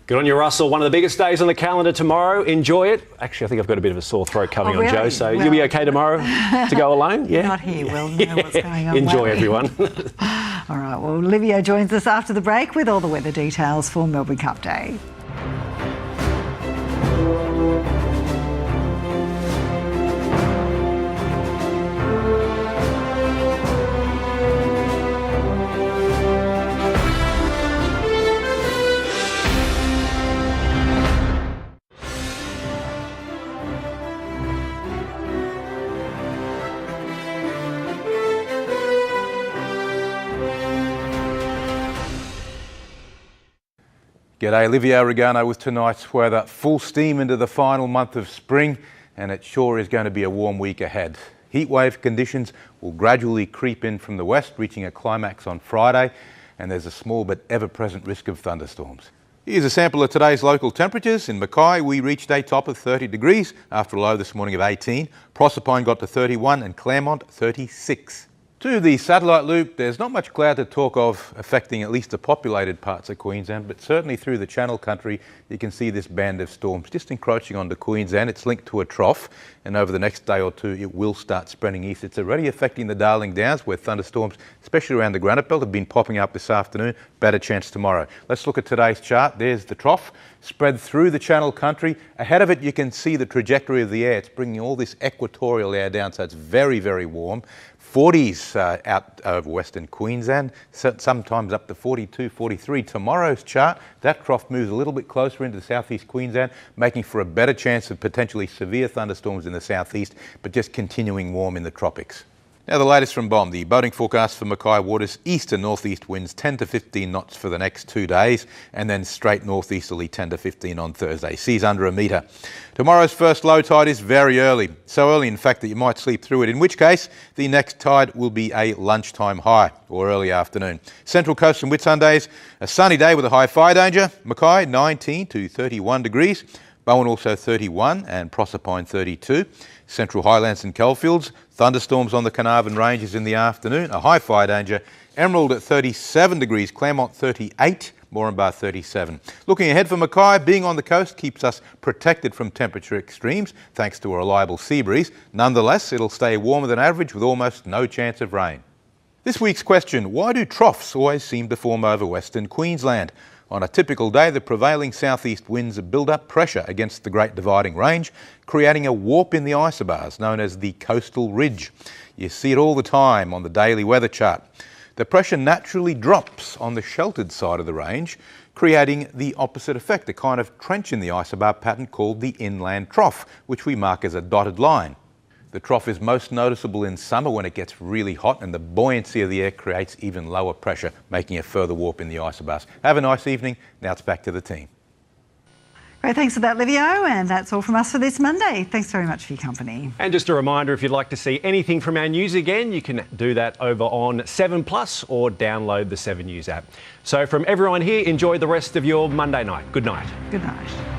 Good on you, Russell. One of the biggest days on the calendar tomorrow. Enjoy it. Actually, I think I've got a bit of a sore throat coming on, Jo, so you'll be okay tomorrow to go alone? Yeah. Not here, we'll know what's going on. Enjoy, everyone. All right, well, Livio joins us after the break with all the weather details for Melbourne Cup Day. G'day, Livio, Regano with tonight's weather. Full steam into the final month of spring, and it sure is going to be a warm week ahead. Heatwave conditions will gradually creep in from the west, reaching a climax on Friday, and there's a small but ever-present risk of thunderstorms. Here's a sample of today's local temperatures. In Mackay, we reached a top of 30 degrees after a low this morning of 18. Proserpine got to 31 and Claremont 36. To the satellite loop, there's not much cloud to talk of affecting at least the populated parts of Queensland, but certainly through the Channel Country you can see this band of storms just encroaching onto Queensland. It's linked to a trough, and over the next day or two it will start spreading east. It's already affecting the Darling Downs, where thunderstorms, especially around the Granite Belt, have been popping up this afternoon. Better chance tomorrow. Let's look at today's chart. There's the trough spread through the Channel Country. Ahead of it you can see the trajectory of the air. It's bringing all this equatorial air down, so it's very, very warm. 40s out over Western Queensland, sometimes up to 42, 43. Tomorrow's chart, that trough moves a little bit closer into southeast Queensland, making for a better chance of potentially severe thunderstorms in the southeast, but just continuing warm in the tropics. Now the latest from BOM, the boating forecast for Mackay waters, east and northeast winds 10 to 15 knots for the next 2 days, and then straight northeasterly 10 to 15 on Thursday. Seas under a metre. Tomorrow's first low tide is very early, so early in fact that you might sleep through it, in which case the next tide will be a lunchtime high or early afternoon. Central Coast and Whitsundays, a sunny day with a high fire danger. Mackay 19 to 31 degrees. Bowen also 31 and Proserpine 32. Central Highlands and Coalfields, thunderstorms on the Carnarvon Ranges in the afternoon, a high fire danger. Emerald at 37 degrees, Claremont 38, Moranbah 37. Looking ahead for Mackay, being on the coast keeps us protected from temperature extremes thanks to a reliable sea breeze. Nonetheless, it'll stay warmer than average with almost no chance of rain. This week's question, why do troughs always seem to form over Western Queensland? On a typical day, the prevailing southeast winds build up pressure against the Great Dividing Range, creating a warp in the isobars known as the coastal ridge. You see it all the time on the daily weather chart. The pressure naturally drops on the sheltered side of the range, creating the opposite effect, a kind of trench in the isobar pattern called the inland trough, which we mark as a dotted line. The trough is most noticeable in summer when it gets really hot, and the buoyancy of the air creates even lower pressure, making a further warp in the isobars. Have a nice evening. Now it's back to the team. Great, thanks for that, Livio, and that's all from us for this Monday. Thanks very much for your company. And just a reminder, if you'd like to see anything from our news again, you can do that over on 7plus or download the 7 News app. So from everyone here, enjoy the rest of your Monday night. Good night. Good night.